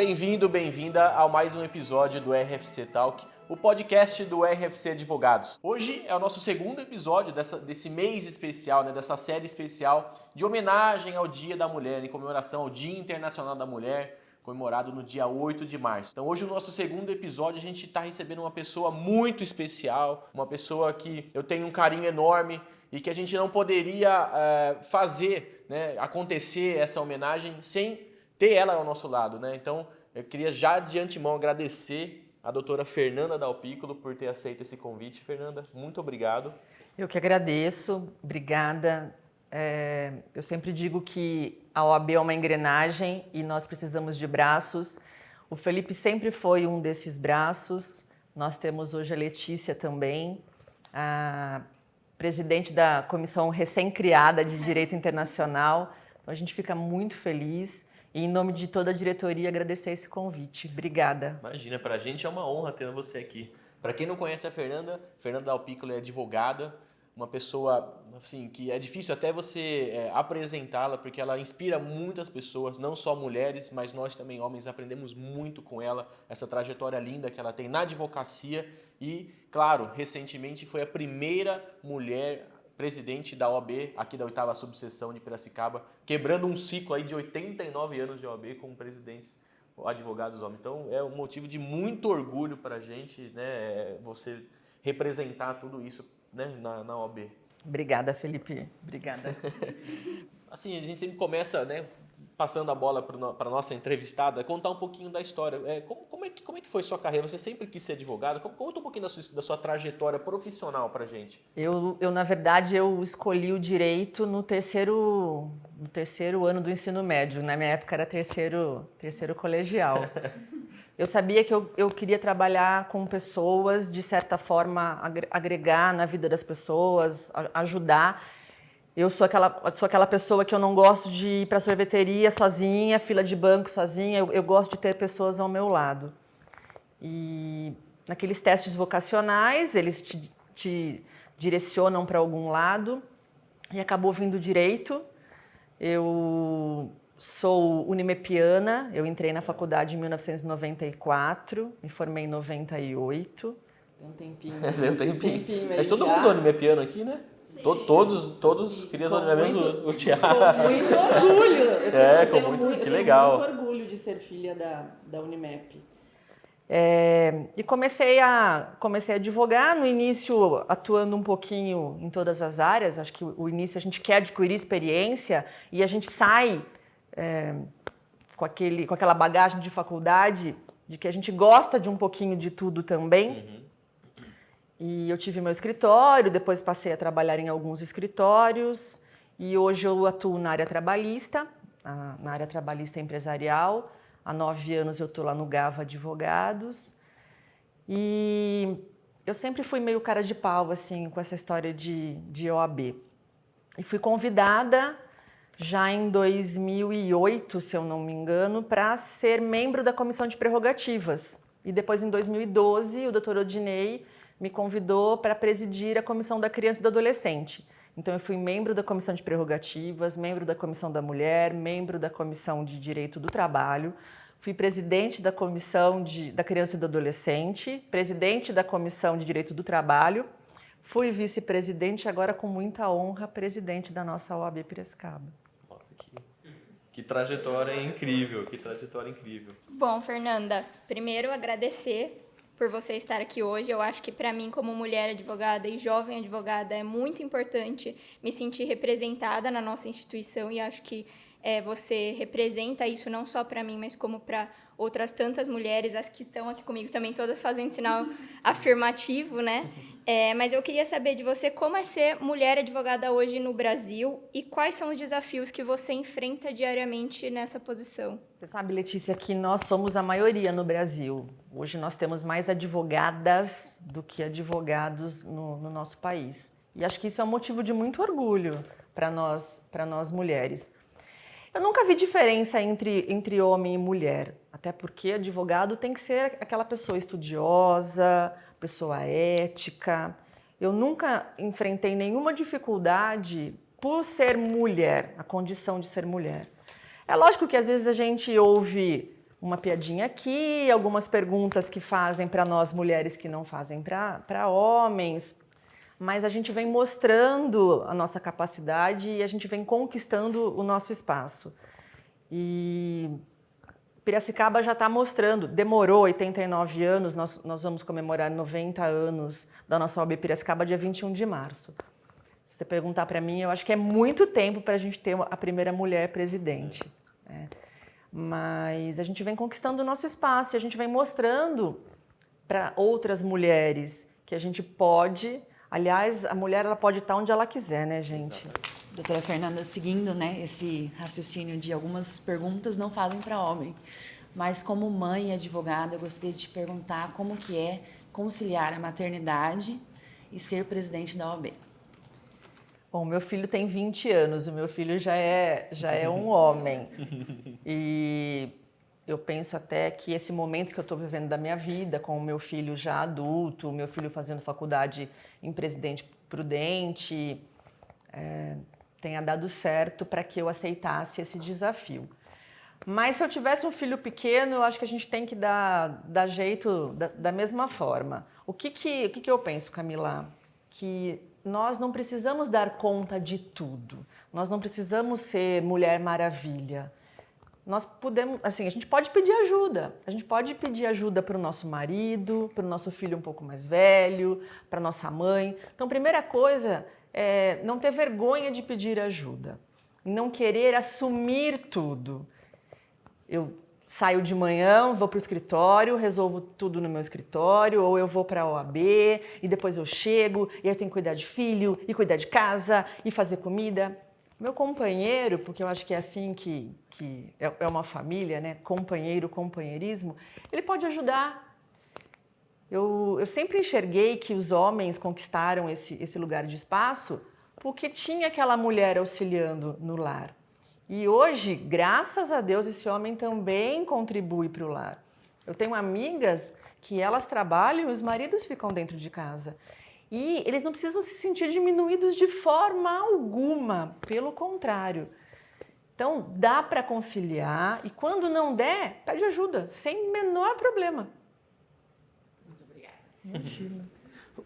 bem-vindo, bem-vinda a mais um episódio do RFC Talk, o podcast do RFC Advogados. Hoje é o nosso segundo episódio desse mês especial, dessa série especial de homenagem ao Dia da Mulher, em comemoração ao Dia Internacional da Mulher, comemorado no dia 8 de março. Então hoje no nosso segundo episódio a gente está recebendo uma pessoa muito especial, uma pessoa que eu tenho um carinho enorme e que a gente não poderia fazer acontecer essa homenagem sem ter ela ao nosso lado, Então, eu queria já de antemão agradecer a doutora Fernanda Dalpículo por ter aceito esse convite. Fernanda, muito obrigado. Eu que agradeço, obrigada. Eu sempre digo que a OAB é uma engrenagem e nós precisamos de braços. O Felipe sempre foi um desses braços. Nós temos hoje a Letícia também, a presidente da comissão recém-criada de Direito Internacional. Então, a gente fica muito feliz. E, em nome de toda a diretoria, agradecer esse convite. Obrigada. Imagina, para a gente é uma honra ter você aqui. Para quem não conhece a Fernanda Dalpículo é advogada, uma pessoa assim, que é difícil até você apresentá-la, porque ela inspira muitas pessoas, não só mulheres, mas nós também, homens, aprendemos muito com ela, essa trajetória linda que ela tem na advocacia e, claro, recentemente foi a primeira mulher presidente da OAB, aqui da 8ª subseção de Piracicaba, quebrando um ciclo aí de 89 anos de OAB com presidentes advogados homens. Então, é um motivo de muito orgulho para a gente, você representar tudo isso, na OAB. Obrigada, Felipe. Obrigada. Assim, a gente sempre começa, passando a bola para a nossa entrevistada, contar um pouquinho da história. Como é que foi sua carreira? Você sempre quis ser advogada? Conta um pouquinho da sua trajetória profissional para a gente. Na verdade, eu escolhi o direito no terceiro ano do ensino médio. Na minha época era terceiro colegial. Eu sabia que eu queria trabalhar com pessoas, de certa forma, agregar na vida das pessoas, ajudar. Eu sou aquela pessoa que eu não gosto de ir para a sorveteria sozinha, fila de banco sozinha. Eu gosto de ter pessoas ao meu lado. E naqueles testes vocacionais, eles te direcionam para algum lado e acabou vindo direito. Eu sou unimepiana, eu entrei na faculdade em 1994, me formei em 98. Tem um tempinho. Tem um tempinho. Mas todo mundo unimepiano aqui, né? Todos queriam menos o Thiago. Com muito orgulho. Eu tenho que legal. Muito orgulho de ser filha da Unimep. E comecei a advogar, no início atuando um pouquinho em todas as áreas. Acho que o início a gente quer adquirir experiência e a gente sai com aquela bagagem de faculdade de que a gente gosta de um pouquinho de tudo também. Uhum. E eu tive meu escritório, depois passei a trabalhar em alguns escritórios e hoje eu atuo na área trabalhista empresarial. Há 9 anos eu estou lá no Gava Advogados e eu sempre fui meio cara de pau assim, com essa história de OAB. E fui convidada já em 2008, se eu não me engano, para ser membro da Comissão de Prerrogativas. E depois, em 2012, o Dr. Odinei me convidou para presidir a Comissão da Criança e do Adolescente. Então, eu fui membro da Comissão de Prerrogativas, membro da Comissão da Mulher, membro da Comissão de Direito do Trabalho, fui presidente da Comissão da Criança e do Adolescente, presidente da Comissão de Direito do Trabalho, fui vice-presidente e agora, com muita honra, presidente da nossa OAB Piracicaba. Nossa, que trajetória incrível, Bom, Fernanda, primeiro agradecer por você estar aqui hoje. Eu acho que para mim, como mulher advogada e jovem advogada, é muito importante me sentir representada na nossa instituição e acho que você representa isso não só para mim, mas como para outras tantas mulheres, as que estão aqui comigo também, todas fazendo sinal afirmativo, mas eu queria saber de você como é ser mulher advogada hoje no Brasil e quais são os desafios que você enfrenta diariamente nessa posição. Você sabe, Letícia, que nós somos a maioria no Brasil. Hoje nós temos mais advogadas do que advogados no nosso país. E acho que isso é um motivo de muito orgulho para nós mulheres. Eu nunca vi diferença entre homem e mulher, até porque advogado tem que ser aquela pessoa estudiosa, pessoa ética. Eu nunca enfrentei nenhuma dificuldade por ser mulher, a condição de ser mulher. É lógico que às vezes a gente ouve uma piadinha aqui, algumas perguntas que fazem para nós mulheres que não fazem para homens, mas a gente vem mostrando a nossa capacidade e a gente vem conquistando o nosso espaço. E Piracicaba já está mostrando, demorou 89 anos, nós vamos comemorar 90 anos da nossa OAB Piracicaba dia 21 de março. Se você perguntar para mim, eu acho que é muito tempo para a gente ter a primeira mulher presidente. Né? Mas a gente vem conquistando o nosso espaço e a gente vem mostrando para outras mulheres que a gente pode. Aliás, a mulher ela pode estar onde ela quiser, né, gente? Doutora Fernanda, seguindo, né, esse raciocínio de algumas perguntas não fazem para homem, mas como mãe e advogada, eu gostaria de te perguntar como que é conciliar a maternidade e ser presidente da OAB. Bom, meu filho tem 20 anos, o meu filho já é um homem. E eu penso até que esse momento que eu estou vivendo da minha vida, com o meu filho já adulto, o meu filho fazendo faculdade em Presidente Prudente, tenha dado certo para que eu aceitasse esse desafio. Mas se eu tivesse um filho pequeno, eu acho que a gente tem que dar jeito da mesma forma. O que eu penso, Camila? Que nós não precisamos dar conta de tudo. Nós não precisamos ser Mulher Maravilha. Nós podemos, assim, a gente pode pedir ajuda. A gente pode pedir ajuda para o nosso marido, para o nosso filho um pouco mais velho, para nossa mãe. Então, primeira coisa é não ter vergonha de pedir ajuda. Não querer assumir tudo. Eu saio de manhã, vou para o escritório, resolvo tudo no meu escritório, ou eu vou para a OAB e depois eu chego e eu tenho que cuidar de filho, e cuidar de casa, e fazer comida. Meu companheiro, porque eu acho que é assim que é uma família, né? Companheiro, companheirismo, ele pode ajudar. Eu sempre enxerguei que os homens conquistaram esse lugar de espaço porque tinha aquela mulher auxiliando no lar. E hoje, graças a Deus, esse homem também contribui para o lar. Eu tenho amigas que elas trabalham e os maridos ficam dentro de casa. E eles não precisam se sentir diminuídos de forma alguma, pelo contrário. Então, dá para conciliar e quando não der, pede ajuda, sem menor problema. Muito obrigada. Imagina.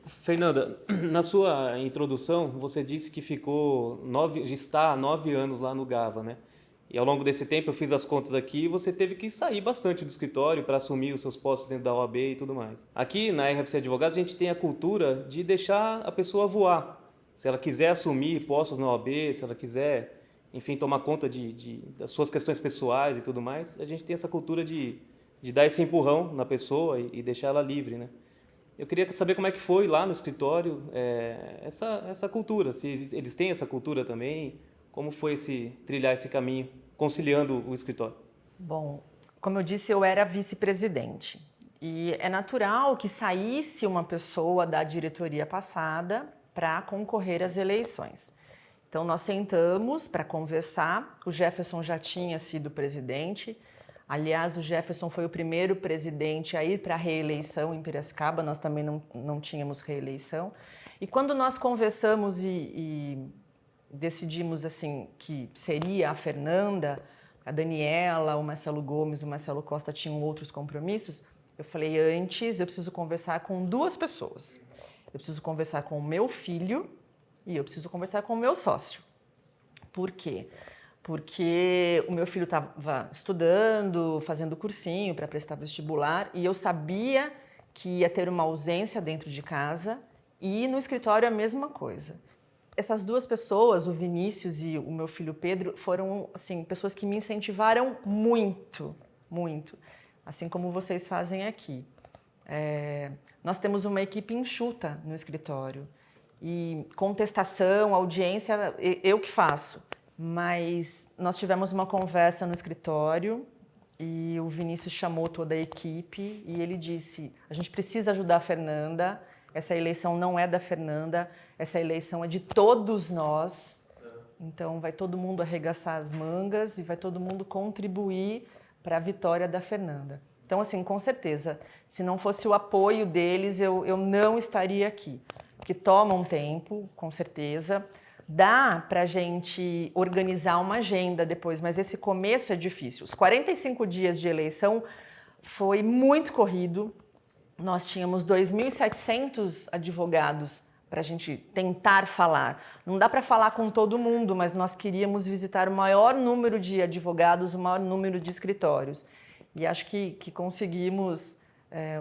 Fernanda, na sua introdução, você disse que está há 9 anos lá no GAVA, né? E ao longo desse tempo eu fiz as contas aqui e você teve que sair bastante do escritório para assumir os seus postos dentro da OAB e tudo mais. Aqui na RFC Advogados a gente tem a cultura de deixar a pessoa voar. Se ela quiser assumir postos na OAB, se ela quiser, enfim, tomar conta das suas questões pessoais e tudo mais, a gente tem essa cultura de dar esse empurrão na pessoa e deixar ela livre, né? Eu queria saber como é que foi lá no escritório essa cultura, se eles têm essa cultura também, como foi trilhar esse caminho, conciliando o escritório? Bom, como eu disse, eu era vice-presidente e é natural que saísse uma pessoa da diretoria passada para concorrer às eleições. Então nós sentamos para conversar, o Jefferson já tinha sido presidente. Aliás, o Jefferson foi o primeiro presidente a ir para a reeleição em Piracicaba, nós também não tínhamos reeleição. E quando nós conversamos e decidimos assim, que seria a Fernanda, a Daniela, o Marcelo Gomes, o Marcelo Costa tinham outros compromissos, eu falei, antes eu preciso conversar com 2 pessoas. Eu preciso conversar com o meu filho e eu preciso conversar com o meu sócio. Por quê? Porque o meu filho estava estudando, fazendo cursinho para prestar vestibular e eu sabia que ia ter uma ausência dentro de casa e no escritório a mesma coisa. Essas 2 pessoas, o Vinícius e o meu filho Pedro, foram assim, pessoas que me incentivaram muito, muito, assim como vocês fazem aqui. Nós temos uma equipe enxuta no escritório e contestação, audiência, eu que faço. Mas nós tivemos uma conversa no escritório e o Vinícius chamou toda a equipe e ele disse, a gente precisa ajudar a Fernanda, essa eleição não é da Fernanda, essa eleição é de todos nós, então vai todo mundo arregaçar as mangas e vai todo mundo contribuir para a vitória da Fernanda. Então, assim, com certeza, se não fosse o apoio deles, eu não estaria aqui, porque toma um tempo, com certeza. Dá para a gente organizar uma agenda depois, mas esse começo é difícil. Os 45 dias de eleição foi muito corrido. Nós tínhamos 2.700 advogados para a gente tentar falar. Não dá para falar com todo mundo, mas nós queríamos visitar o maior número de advogados, o maior número de escritórios. E acho que conseguimos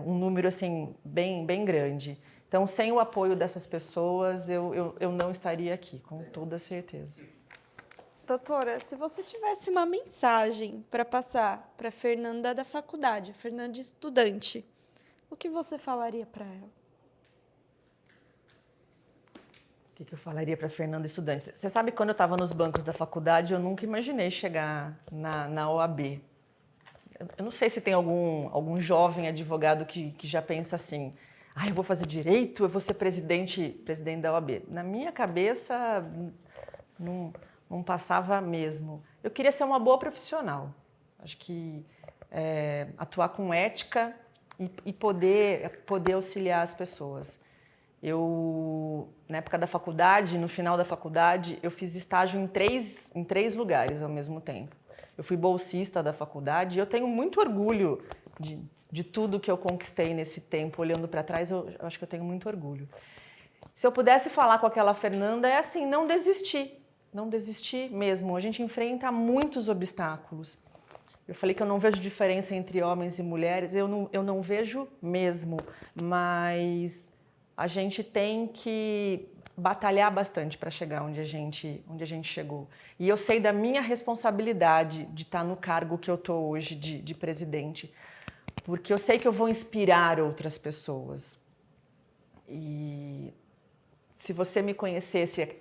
um número assim, bem grande. Então, sem o apoio dessas pessoas, eu não estaria aqui, com toda certeza. Doutora, se você tivesse uma mensagem para passar para Fernanda da faculdade, Fernanda estudante, o que você falaria para ela? O que eu falaria para Fernanda estudante? Você sabe que quando eu estava nos bancos da faculdade, eu nunca imaginei chegar na OAB. Eu não sei se tem algum jovem advogado que já pensa assim, eu vou fazer direito, eu vou ser presidente da OAB. Na minha cabeça, não passava mesmo. Eu queria ser uma boa profissional. Acho que atuar com ética e poder auxiliar as pessoas. Na época da faculdade, no final da faculdade, eu fiz estágio em três lugares ao mesmo tempo. Eu fui bolsista da faculdade e eu tenho muito orgulho de tudo que eu conquistei nesse tempo. Olhando para trás, eu acho que eu tenho muito orgulho. Se eu pudesse falar com aquela Fernanda, é assim, não desistir. Não desistir mesmo. A gente enfrenta muitos obstáculos. Eu falei que eu não vejo diferença entre homens e mulheres, eu não vejo mesmo, mas a gente tem que batalhar bastante para chegar onde a gente chegou. E eu sei da minha responsabilidade de estar no cargo que eu estou hoje de presidente, porque eu sei que eu vou inspirar outras pessoas. E se você me conhecesse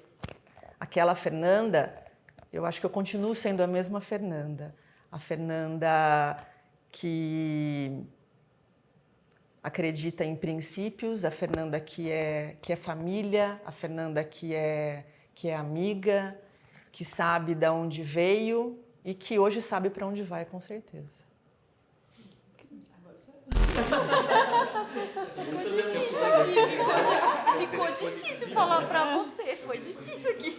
aquela Fernanda, eu acho que eu continuo sendo a mesma Fernanda. A Fernanda que acredita em princípios, a Fernanda que é família, a Fernanda que é amiga, que sabe de onde veio e que hoje sabe para onde vai, com certeza. Ficou difícil falar para você, foi difícil aqui.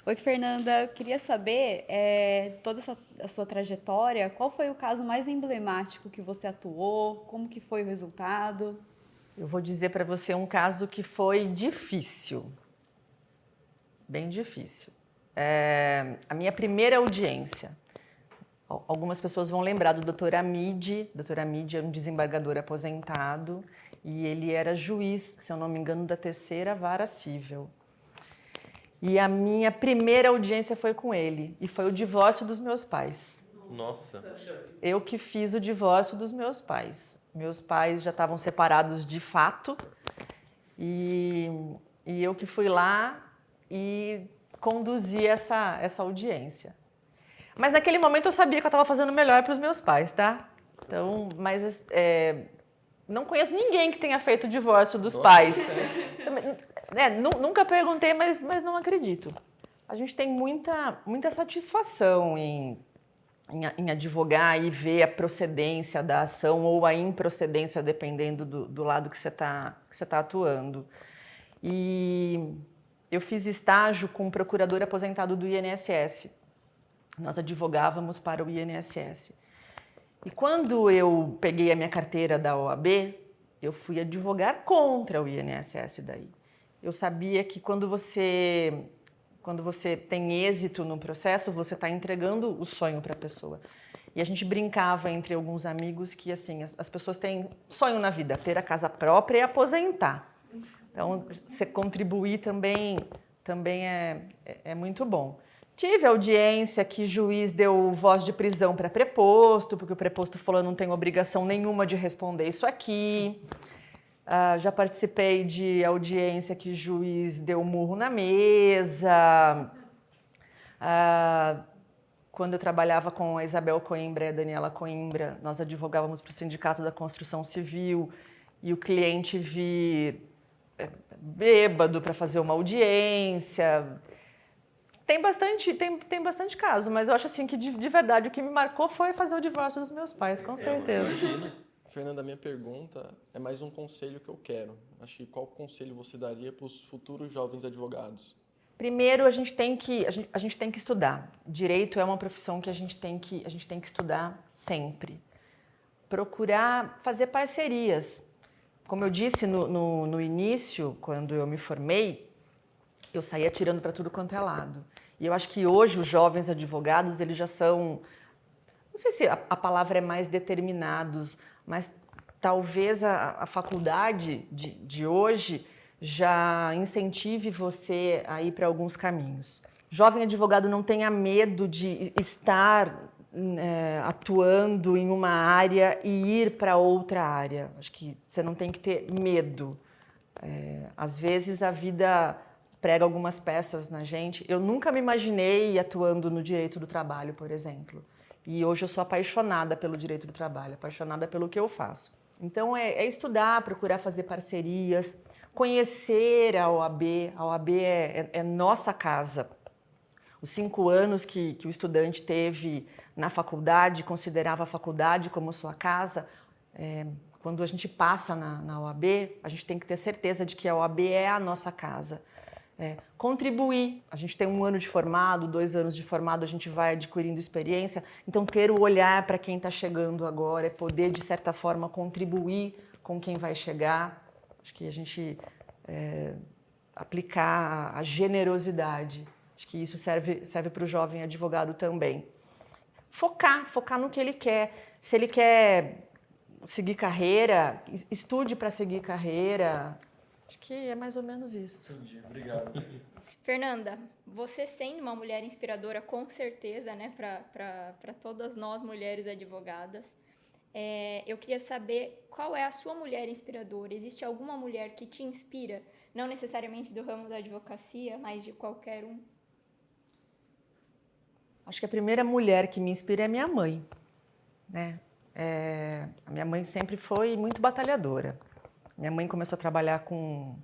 Oi, Fernanda, eu queria saber, toda a sua trajetória, qual foi o caso mais emblemático que você atuou, como que foi o resultado? Eu vou dizer para você um caso que foi difícil, bem difícil. A minha primeira audiência, algumas pessoas vão lembrar do Dr. Amide. Dr. Amide é um desembargador aposentado e ele era juiz, se eu não me engano, da 3ª Vara Cível. E a minha primeira audiência foi com ele, e foi o divórcio dos meus pais. Nossa. Eu que fiz o divórcio dos meus pais. Meus pais já estavam separados de fato, e eu que fui lá e conduzi essa audiência. Mas naquele momento eu sabia que eu estava fazendo o melhor para os meus pais, tá? Então, mas não conheço ninguém que tenha feito o divórcio dos pais. Nunca perguntei, mas não acredito. A gente tem muita satisfação em advogar e ver a procedência da ação ou a improcedência, dependendo do lado que você tá atuando. E eu fiz estágio com um procurador aposentado do INSS. Nós advogávamos para o INSS. E quando eu peguei a minha carteira da OAB, eu fui advogar contra o INSS daí. Eu sabia que quando você tem êxito no processo, você está entregando o sonho para a pessoa. E a gente brincava entre alguns amigos que assim, as pessoas têm sonho na vida, ter a casa própria e aposentar. Então, você contribuir também é muito bom. Tive audiência que juiz deu voz de prisão para preposto, porque o preposto falou não tem obrigação nenhuma de responder isso aqui. Já participei de audiência que juiz deu murro na mesa. Quando eu trabalhava com a Isabel Coimbra e a Daniela Coimbra, nós advogávamos para o Sindicato da Construção Civil e o cliente vir bêbado para fazer uma audiência. Tem bastante caso, mas eu acho assim que de verdade o que me marcou foi fazer o divórcio dos meus pais, com certeza. Fernanda, minha pergunta é mais um conselho que eu quero. Acho que qual conselho você daria para os futuros jovens advogados? Primeiro, a gente tem que estudar. Direito é uma profissão que a gente tem que estudar sempre. Procurar fazer parcerias. Como eu disse no início, quando eu me formei, eu saía atirando para tudo quanto é lado. E eu acho que hoje os jovens advogados, eles já são, não sei se a palavra é mais determinados, mas talvez a faculdade de hoje já incentive você a ir para alguns caminhos. Jovem advogado não tenha medo de estar atuando em uma área e ir para outra área. Acho que você não tem que ter medo. Às vezes a vida prega algumas peças na gente. Eu nunca me imaginei atuando no direito do trabalho, por exemplo. E hoje eu sou apaixonada pelo direito do trabalho, apaixonada pelo que eu faço. Então é estudar, procurar fazer parcerias, conhecer a OAB. A OAB é nossa casa. Os 5 anos que o estudante teve na faculdade, considerava a faculdade como sua casa, quando a gente passa na OAB, a gente tem que ter certeza de que a OAB é a nossa casa. Contribuir. A gente tem 1 ano de formado, 2 anos de formado, a gente vai adquirindo experiência. Então, ter o olhar para quem está chegando agora, poder, de certa forma, contribuir com quem vai chegar. Acho que a gente aplicar a generosidade. Acho que isso serve para o jovem advogado também. Focar no que ele quer. Se ele quer seguir carreira, estude para seguir carreira. Acho que é mais ou menos isso. Entendi, obrigado. Fernanda, você sendo uma mulher inspiradora, com certeza, né, para todas nós mulheres advogadas, eu queria saber qual é a sua mulher inspiradora. Existe alguma mulher que te inspira, não necessariamente do ramo da advocacia, mas de qualquer um? Acho que a primeira mulher que me inspira é minha mãe, né? A minha mãe sempre foi muito batalhadora. Minha mãe começou a trabalhar com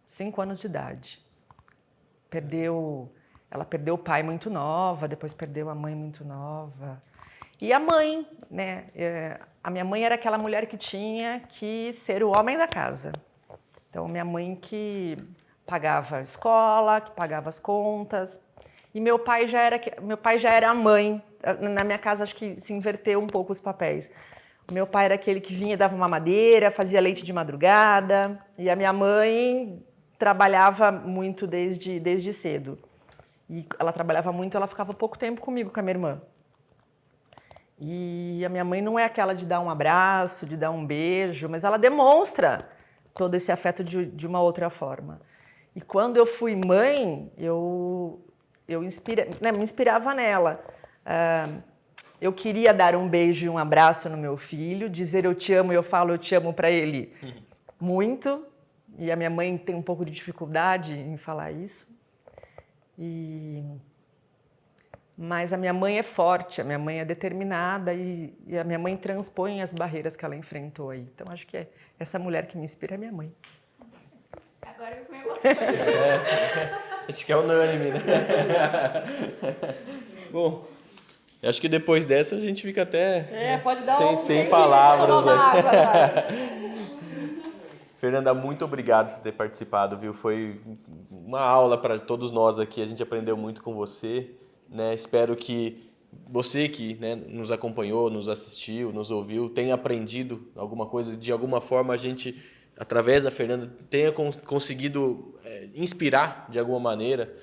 5 anos de idade. Ela perdeu o pai muito nova, depois perdeu a mãe muito nova. E a mãe, né? A minha mãe era aquela mulher que tinha que ser o homem da casa. Então, minha mãe que pagava a escola, que pagava as contas. E meu pai já era a mãe. Na minha casa, acho que se inverteu um pouco os papéis. O meu pai era aquele que vinha e dava mamadeira, fazia leite de madrugada. E a minha mãe trabalhava muito desde cedo. E ela trabalhava muito, ela ficava pouco tempo comigo, com a minha irmã. E a minha mãe não é aquela de dar um abraço, de dar um beijo, mas ela demonstra todo esse afeto de uma outra forma. E quando eu fui mãe, me inspirava nela. Eu queria dar um beijo e um abraço no meu filho, dizer eu te amo e eu falo eu te amo para ele muito. E a minha mãe tem um pouco de dificuldade em falar isso. Mas a minha mãe é forte, a minha mãe é determinada e a minha mãe transpõe as barreiras que ela enfrentou aí. Então acho que essa mulher que me inspira é minha mãe. Agora eu me emociono. Acho que é unânime, né? Bom, acho que depois dessa a gente fica até pode dar sem palavras. Fernanda, muito obrigado por ter participado, viu? Foi uma aula para todos nós aqui, a gente aprendeu muito com você, né? Espero que você que, né, nos acompanhou, nos assistiu, nos ouviu, tenha aprendido alguma coisa, de alguma forma a gente, através da Fernanda, tenha conseguido inspirar de alguma maneira,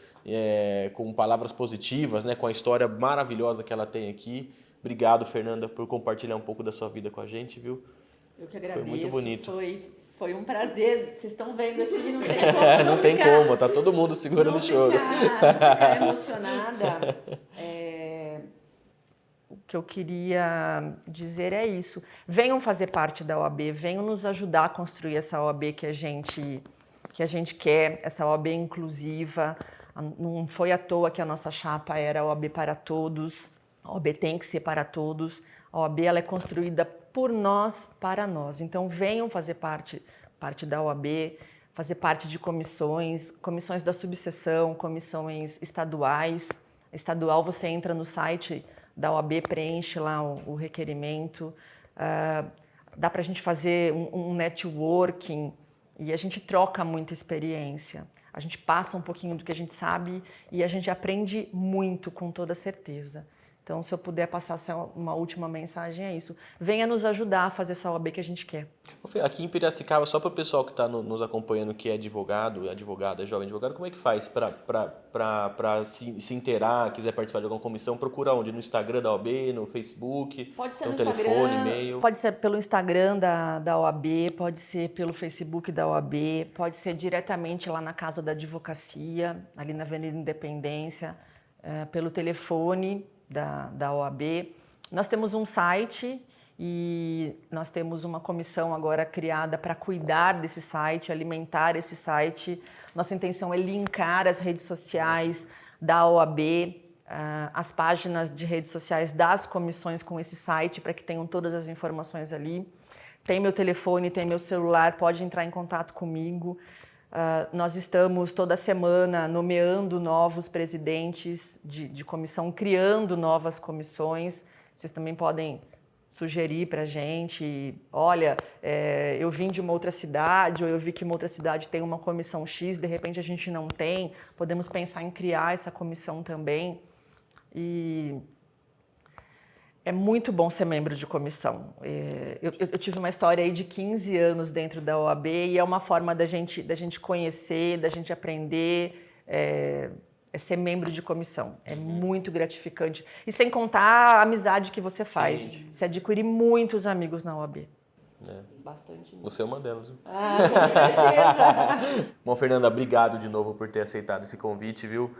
com palavras positivas, né, com a história maravilhosa que ela tem aqui. Obrigado, Fernanda, por compartilhar um pouco da sua vida com a gente, viu? Eu que agradeço. Foi muito bonito. Foi um prazer. Vocês estão vendo aqui, não tem como. Não tem como, tá todo mundo segurando o choro. Não ficar emocionada. O que eu queria dizer é isso. Venham fazer parte da OAB, venham nos ajudar a construir essa OAB que a gente quer, essa OAB inclusiva. Não foi à toa que a nossa chapa era a OAB para todos. A OAB tem que ser para todos. A OAB ela é construída por nós, para nós. Então, venham fazer parte da OAB, fazer parte de comissões da subseção, comissões estaduais. Estadual, você entra no site da OAB, preenche lá o requerimento. dá para a gente fazer um networking e a gente troca muita experiência. A gente passa um pouquinho do que a gente sabe e a gente aprende muito, com toda certeza. Então, se eu puder passar uma última mensagem, é isso. Venha nos ajudar a fazer essa OAB que a gente quer. Aqui em Piracicaba, só para o pessoal que está nos acompanhando, que é advogado, advogada, jovem advogado, como é que faz para se inteirar, quiser participar de alguma comissão? Procura onde? No Instagram da OAB, no Facebook? Pode ser no no telefone, Instagram, e-mail? pode ser pelo Instagram da OAB, pode ser pelo Facebook da OAB, pode ser diretamente lá na Casa da Advocacia, ali na Avenida Independência, pelo telefone da OAB. Nós temos um site e nós temos uma comissão agora criada para cuidar desse site, alimentar esse site. Nossa intenção é linkar as redes sociais da OAB, as páginas de redes sociais das comissões com esse site, para que tenham todas as informações ali. Tem meu telefone, tem meu celular, pode entrar em contato comigo. Nós estamos toda semana nomeando novos presidentes de comissão, criando novas comissões. Vocês também podem sugerir para a gente, olha, eu vim de uma outra cidade, ou eu vi que uma outra cidade tem uma comissão X, de repente a gente não tem, podemos pensar em criar essa comissão também. E é muito bom ser membro de comissão. Eu tive uma história aí de 15 anos dentro da OAB e é uma forma da gente conhecer, da gente aprender, é ser membro de comissão. É muito gratificante. E sem contar a amizade que você faz. Sim. Você adquire muitos amigos na OAB. Bastante. Você é uma delas. Viu? Com certeza. Bom, Fernanda, obrigado de novo por ter aceitado esse convite, viu?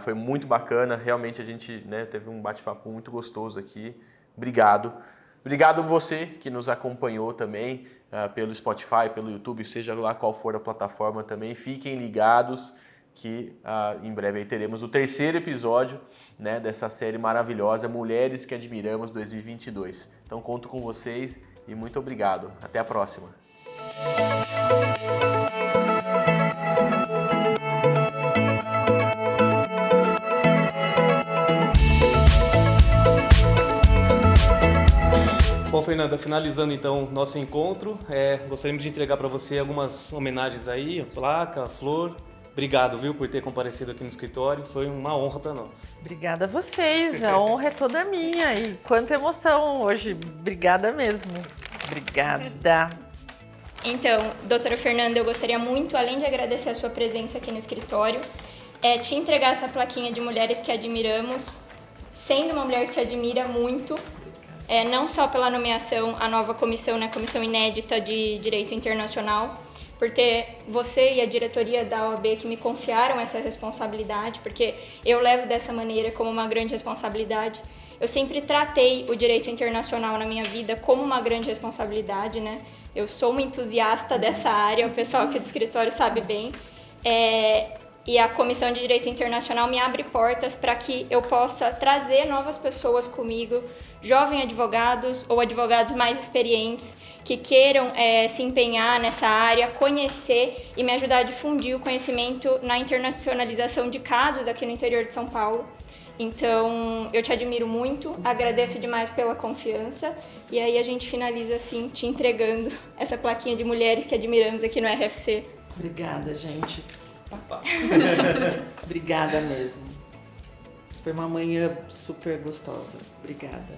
Foi muito bacana, realmente a gente teve um bate-papo muito gostoso aqui. Obrigado. Obrigado você que nos acompanhou também pelo Spotify, pelo YouTube, seja lá qual for a plataforma também. Fiquem ligados que em breve aí teremos o 3º episódio dessa série maravilhosa, Mulheres que Admiramos 2022. Então conto com vocês e muito obrigado. Até a próxima. Bom, Fernanda, finalizando então nosso encontro, gostaríamos de entregar para você algumas homenagens aí, placa, flor. Obrigado, viu, por ter comparecido aqui no escritório. Foi uma honra para nós. Obrigada a vocês. A honra é toda minha. E quanta emoção hoje. Obrigada mesmo. Obrigada. Então, doutora Fernanda, eu gostaria muito, além de agradecer a sua presença aqui no escritório, te entregar essa plaquinha de Mulheres que Admiramos, sendo uma mulher que te admira muito, não só pela nomeação à nova comissão, comissão inédita de Direito Internacional, por ter você e a diretoria da OAB que me confiaram essa responsabilidade, porque eu levo dessa maneira como uma grande responsabilidade. Eu sempre tratei o direito internacional na minha vida como uma grande responsabilidade, Eu sou uma entusiasta dessa área, o pessoal aqui do escritório sabe bem. E a Comissão de Direito Internacional me abre portas para que eu possa trazer novas pessoas comigo, jovens advogados ou advogados mais experientes que queiram se empenhar nessa área, conhecer e me ajudar a difundir o conhecimento na internacionalização de casos aqui no interior de São Paulo. Então, eu te admiro muito, agradeço demais pela confiança e aí a gente finaliza assim, te entregando essa plaquinha de Mulheres que Admiramos aqui no RFC. Obrigada, gente. Obrigada mesmo. Foi uma manhã super gostosa. Obrigada.